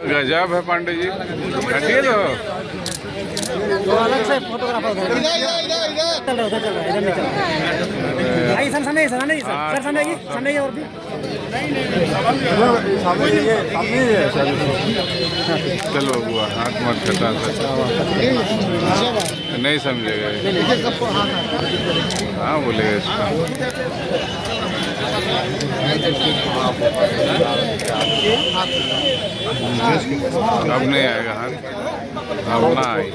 गजब है पांडे जी, हटिए तो अलग से फोटोग्राफर चल रहा है, उधर चल रहा है, इधर नहीं चल रहा है। आई सन संडे सर संडे और भी चलो हुआ हाथ मत कटा नहीं समझेगा, हाँ बोलेगा इसका। अब नहीं आएगा हाथ, अब ना आई।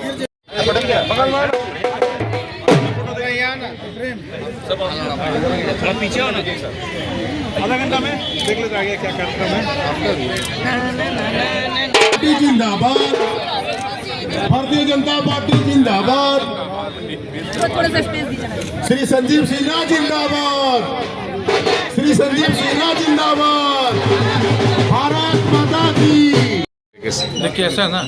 थोड़ा पीछे हो ना आधा घंटा में देख लेते आगे क्या कार्यक्रम है। जिंदाबाद, भारतीय जनता पार्टी जिंदाबाद, श्री संजीव सिन्हा जिंदाबाद, श्री संजीव सिन्हा जिंदाबाद, भारत माता की। देखिए ऐसा है ना,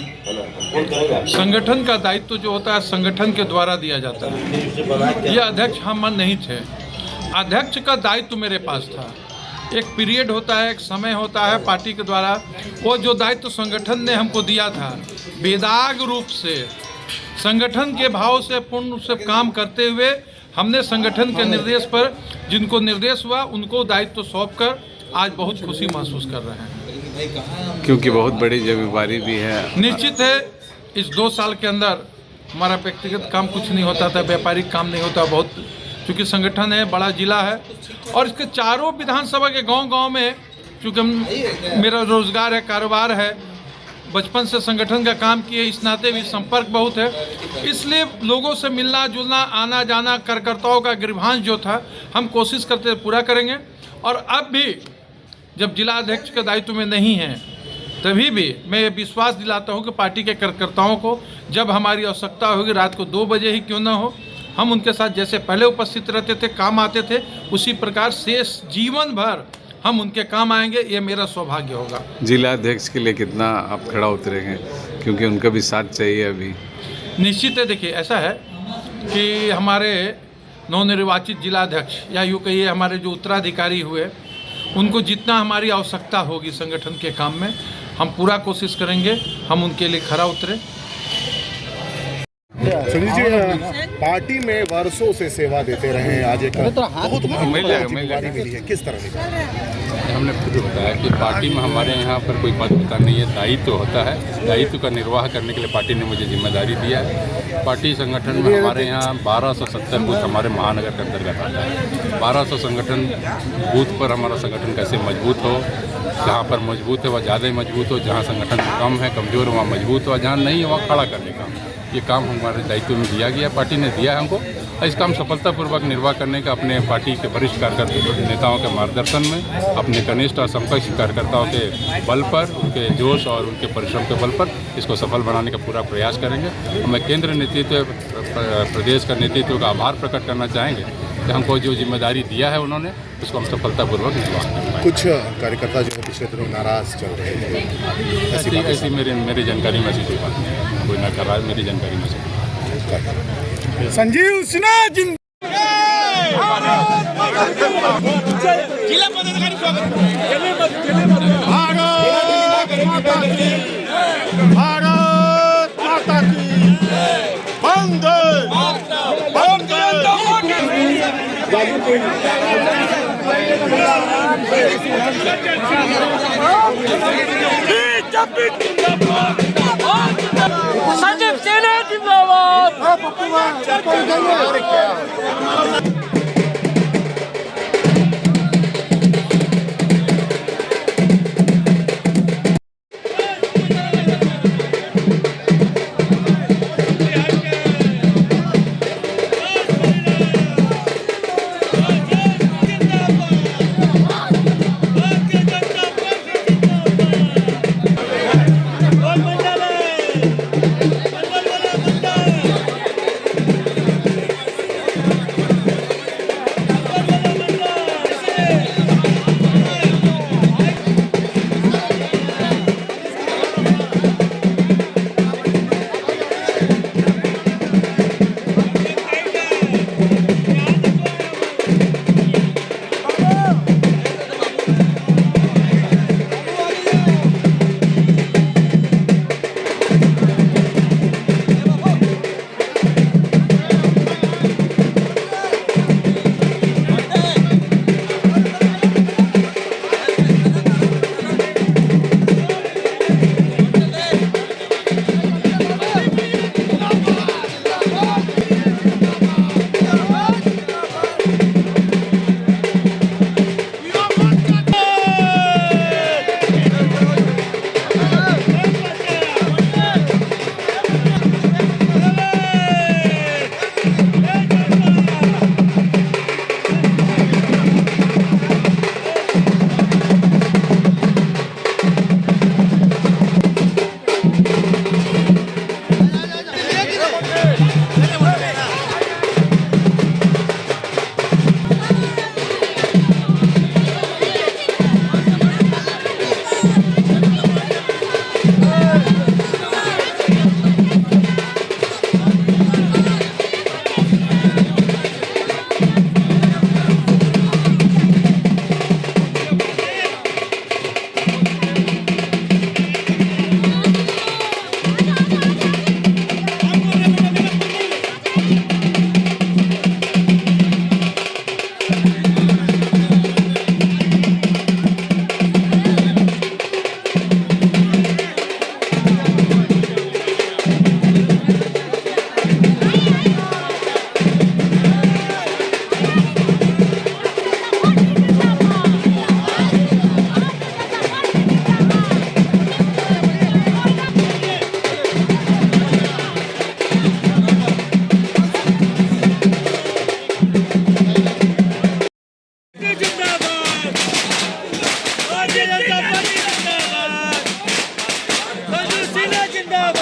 संगठन का दायित्व जो होता है संगठन के द्वारा दिया जाता है। ये अध्यक्ष हम नहीं थे, अध्यक्ष का दायित्व मेरे पास था। एक पीरियड होता है, एक समय होता है पार्टी के द्वारा, वो जो दायित्व संगठन ने हमको दिया था, बेदाग रूप से संगठन के भाव से पूर्ण रूप से काम करते हुए हमने संगठन के निर्देश पर जिनको निर्देश हुआ उनको दायित्व सौंप कर आज बहुत खुशी महसूस कर रहे हैं। क्योंकि बहुत बड़ी जिम्मेदारी भी है। निश्चित है, इस 2 साल के अंदर हमारा व्यक्तिगत काम कुछ नहीं होता था, व्यापारिक काम नहीं होता बहुत, क्योंकि संगठन है, बड़ा जिला है और इसके चारों विधानसभा के गांव-गांव में चूँकि मेरा रोजगार है, कारोबार है, बचपन से संगठन का काम किए, इस नाते भी संपर्क बहुत है, इसलिए लोगों से मिलना जुलना, आना जाना, कार्यकर्ताओं का गिरभांश जो था हम कोशिश करते पूरा करेंगे। और अब भी जब जिला अध्यक्ष के दायित्व में नहीं हैं तभी भी मैं ये विश्वास दिलाता हूँ कि पार्टी के कार्यकर्ताओं को जब हमारी आवश्यकता होगी, रात को 2 बजे ही क्यों ना हो, हम उनके साथ जैसे पहले उपस्थित रहते थे, काम आते थे, उसी प्रकार शेष जीवन भर हम उनके काम आएंगे, ये मेरा सौभाग्य होगा। जिला अध्यक्ष के लिए कितना आप खड़ा उतरेंगे, क्योंकि उनका भी साथ चाहिए अभी? निश्चित है, देखिए ऐसा है कि हमारे नवनिर्वाचित जिलाध्यक्ष या यूँ कहिए हमारे जो उत्तराधिकारी हुए, उनको जितना हमारी आवश्यकता होगी संगठन के काम में हम पूरा कोशिश करेंगे, हम उनके लिए खरा उतरे। सुनील जी, पार्टी में वर्षों से सेवा देते रहे, आज एक बहुत जिम्मेदारी मिली है, किस तरह से? हमने खुद बताया कि पार्टी में हमारे यहाँ पर कोई पद होता नहीं है, दायित्व होता है। दायित्व का निर्वाह करने के लिए पार्टी ने मुझे जिम्मेदारी दिया है। पार्टी संगठन में हमारे यहाँ 1270 बूथ हमारे महानगर के अंतर्गत आता है। 1200 संगठन बूथ पर हमारा संगठन कैसे मजबूत हो, जहाँ पर मजबूत है वह ज़्यादा मजबूत हो, जहाँ संगठन कम है, कमज़ोर है, वहाँ मजबूत हो, जहाँ नहीं है वहाँ खड़ा करने का ये काम हमारे दायित्व में दिया गया, पार्टी ने दिया है हमको। इस काम सफलतापूर्वक निर्वाह करने का अपने पार्टी के वरिष्ठ कार्यकर्ता नेताओं के मार्गदर्शन में, अपने कनिष्ठ और समकक्ष कार्यकर्ताओं के बल पर, उनके जोश और उनके परिश्रम के बल पर इसको सफल बनाने का पूरा प्रयास करेंगे। हमें केंद्र नेतृत्व, प्रदेश का नेतृत्व का आभार प्रकट करना चाहेंगे कि हमको जो जिम्मेदारी दिया है उन्होंने, उसको हम सफलतापूर्वक निर्वाह करेंगे। कुछ कार्यकर्ता जो पिछले दिनों नाराज चल रहे थे, ऐसी मेरी जानकारी में ऐसी कोई बात नहीं है, कोई ना कर रहा है, मेरी जानकारी में से। संजीव सिन्हा जिला पदाधिकारी स्वागत। भारत माता की वंदे संजीव सिन्हा जिंदाबाद। कर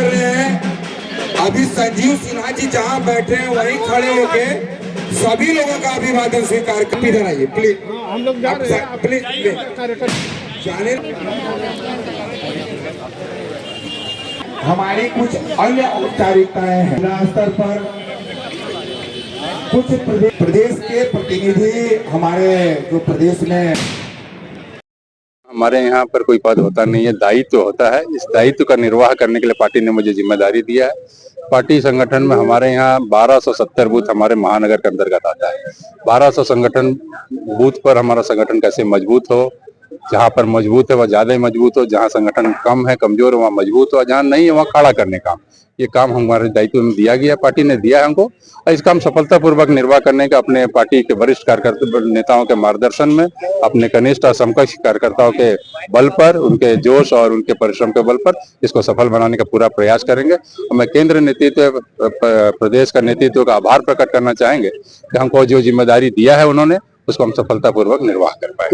रहे हैं। अभी संजीव सिन्हा जी जहां बैठे हैं वहीं खड़े होके सभी लोगों का अभिवादन स्वीकार कर। इधर आइए प्लीज, हम लोग जा रहे हैं प्लीज जाने। हमारी कुछ अन्य औपचारिकताएं हैं। जिला स्तर पर कुछ प्रदेश के प्रतिनिधि हमारे जो प्रदेश में हमारे यहाँ पर कोई पद होता नहीं है, दायित्व होता है। इस दायित्व का निर्वाह करने के लिए पार्टी ने मुझे जिम्मेदारी दिया है। पार्टी संगठन में हमारे यहाँ 1270 बूथ हमारे महानगर के अंतर्गत आता है। 1200 संगठन बूथ पर हमारा संगठन कैसे मजबूत हो, जहाँ पर मजबूत है वह ज्यादा मजबूत हो, जहाँ संगठन कम है कमजोर है वहाँ मजबूत हो, जहाँ नहीं है वहाँ खड़ा करने का ये काम हमारे दायित्व में दिया गया, पार्टी ने दिया है हमको। और इसका हम सफलतापूर्वक निर्वाह करने का अपने पार्टी के वरिष्ठ कार्यकर्ता नेताओं के मार्गदर्शन में, अपने कनिष्ठ और समकक्ष कार्यकर्ताओं के बल पर, उनके जोश और उनके परिश्रम के बल पर इसको सफल बनाने का पूरा प्रयास करेंगे। और मैं केंद्र नेतृत्व, प्रदेश का नेतृत्व का आभार प्रकट करना चाहेंगे कि हमको जो जिम्मेदारी दिया है उन्होंने उसको हम सफलतापूर्वक निर्वाह कर पाए।